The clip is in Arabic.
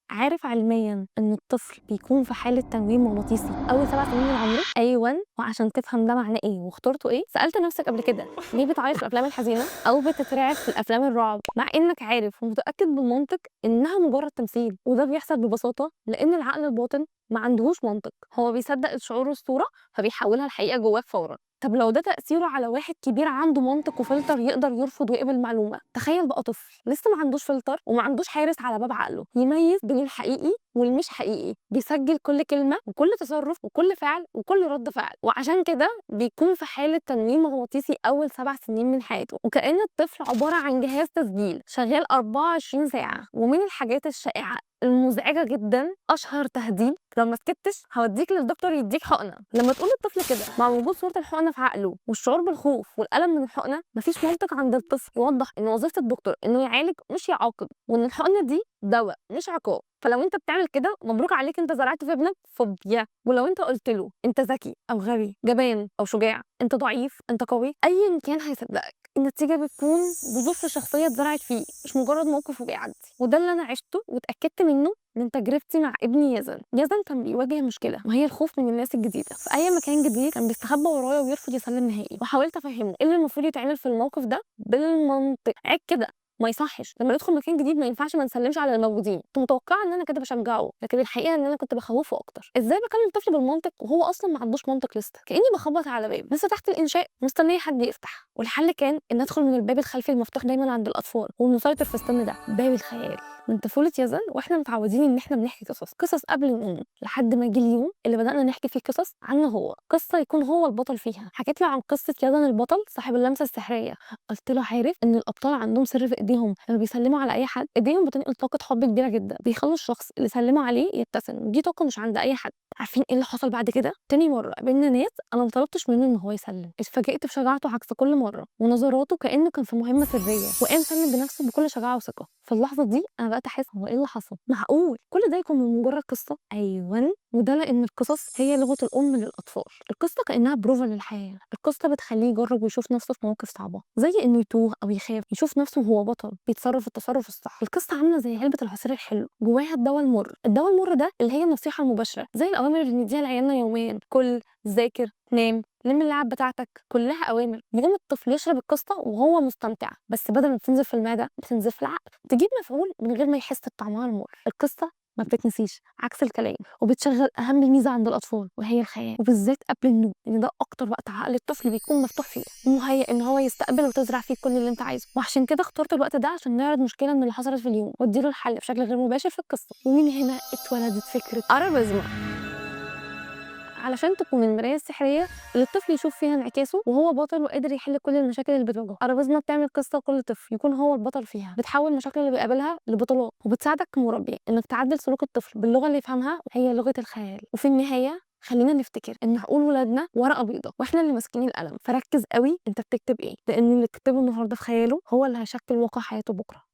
عارف علميا ان الطفل بيكون في حاله تنويم مغناطيسي اول 7 سنين من عمره؟ ايوه، وعشان تفهم ده معناه ايه واخترته ايه، سالت نفسك قبل كده ليه بتعيط في الافلام الحزينه او بتترعب في الافلام الرعب مع انك عارف ومتاكد بالمنطق انها مجرد تمثيل؟ وده بيحصل ببساطه لان العقل الباطن ما عندهوش منطق، هو بيصدق الشعور والصوره فبيحولها الحقيقه جواك فورا. طب لو ده تأثيره على واحد كبير عنده منطق وفلتر يقدر يرفض ويقبل معلومة، تخيل بقى طفل لسه ما عندوش فلتر وما عندوش حارس على باب عقله يميز بين الحقيقي والمش حقيقي، بيسجل كل كلمة وكل تصرف وكل فعل وكل رد فعل، وعشان كده بيكون في حالة تنويم مغناطيسي أول 7 سنين من حياته، وكأن الطفل عبارة عن جهاز تسجيل شغال 24 ساعة. ومن الحاجات الشائعة المزعجة جدا أشهر تهديد: لو ما سكتش هوديك للدكتور يديك حقنة. لما تقول للطفل كده مع وجود صورة الحقنة في عقله والشعور بالخوف والألم من الحقنة، مفيش منطق عند الطفل يوضح إن وظيفة الدكتور إنه يعالج مش يعاقب، وإن الحقنة دي دواء مش عقاب. فلو انت بتعمل كده مبروك عليك، انت زرعت في ابنك فوبيا. ولو انت قلت له انت ذكي او غبي، جبان او شجاع، انت ضعيف انت قوي، ايا كان هيصدقك. النتيجه بتكون بذور في شخصيه اتزرعت فيه، مش مجرد موقف وبيعدي. وده اللي انا عشته واتاكدت منه من تجربتي مع ابني يزن. يزن كان بيواجه مشكله وهي الخوف من الناس الجديده. في اي مكان جديد كان بيستخبى ورايا ويرفض يسلم نهائي، وحاولت افهمه ايه اللي المفروض يتعمل في الموقف ده بالمنطق. عيب كده، ما يصحش لما ندخل مكان جديد ما ينفعش ما نسلمش على الموجودين. كنت متوقعه ان انا كده بشجعه، لكن الحقيقه ان انا كنت بخوفه اكتر. ازاي بكلم الطفل بالمنطق وهو اصلا ما عندوش منطق؟ لسه كاني بخبط على باب لسه تحت الانشاء مستنيه حد يفتح. والحل كان ان ادخل من الباب الخلفي المفتوح دايما عند الاطفال، والمسيطر في السن ده باب الخيال. من طفوله يزن واحنا متعودين ان احنا بنحكي قصص قبل النوم، لحد ما جه اليوم اللي بدانا نحكي فيه قصص عنه هو، قصه يكون هو البطل فيها. حكيت له عن قصه يزن البطل صاحب اللمسه السحريه. قلت له عارف ان الابطال عندهم سر في ايديهم، لما بيسلموا على اي حد ايديهم بتنقل طاقه حب كبيره جدا، بيخلوا الشخص اللي سلموا عليه يبتسم. دي طاقه مش عند اي حد. عارفين ايه اللي حصل بعد كده؟ تاني مره قابلنا ناس انا ما طلبتش منه ان هو يسلم، اتفاجئت بشجاعته عكس كل مره ونظراته كانه كان في مهمه سريه، وقام سلم بنفسه بكل شجاعه وثقه. في اللحظه دي انا بقيت احس هو ايه اللي حصل؟ معقول كل ده يكون من مجرد قصه؟ ايوه، وده لان القصص هي لغه الام للاطفال. القصه كانها بروفا للحياه. القصه بتخليه يجرب ويشوف نفسه في مواقف صعبه، زي انه يتوه او يخاف، يشوف نفسه وهو بطل بيتصرف التصرف الصح. القصه عامله زي علبه العصير الحلو جواها الدواء المر. الدواء المر ده اللي هي النصيحه المباشره، زي الاوامر اللي بنديها لعيالنا يوميا: كل، ذاكر، نام، لم اللعب بتاعتك، كلها اوامر. يقوم الطفل يشرب القصه وهو مستمتع، بس بدل ما تنزل في المعده بتنزل في العقل، تجيب مفعول من غير ما يحس بطعمها المر. القصه ما بتتنسيش عكس الكلام، وبتشغل اهم ميزه عند الاطفال وهي الخيال، وبالذات قبل النوم، لان ده اكتر وقت عقل الطفل بيكون مفتوح فيه ومهيئ ان هو يستقبل وتزرع فيه كل اللي انت عايزه. وعشان كده اخترت الوقت ده عشان نعرض مشكله من اللي حصلت في اليوم واديله الحل بشكل غير مباشر في القصه. ومن هنا اتولدت فكره ارابيزما، علشان تكون المرايه السحريه اللي الطفل يشوف فيها انعكاسه وهو بطل وقادر يحل كل المشاكل اللي بتواجهه. ارابيزما بتعمل قصه كل طفل يكون هو البطل فيها، بتحول المشاكل اللي بيقابلها لبطولات، وبتساعدك كمربي انك تعدل سلوك الطفل باللغه اللي يفهمها، هي لغه الخيال. وفي النهايه خلينا نفتكر ان عقول ولادنا ورقه بيضاء واحنا اللي ماسكين القلم، فركز قوي انت بتكتب ايه، لان اللي كتبه النهارده في خياله هو اللي هيشكل واقع حياته بكره.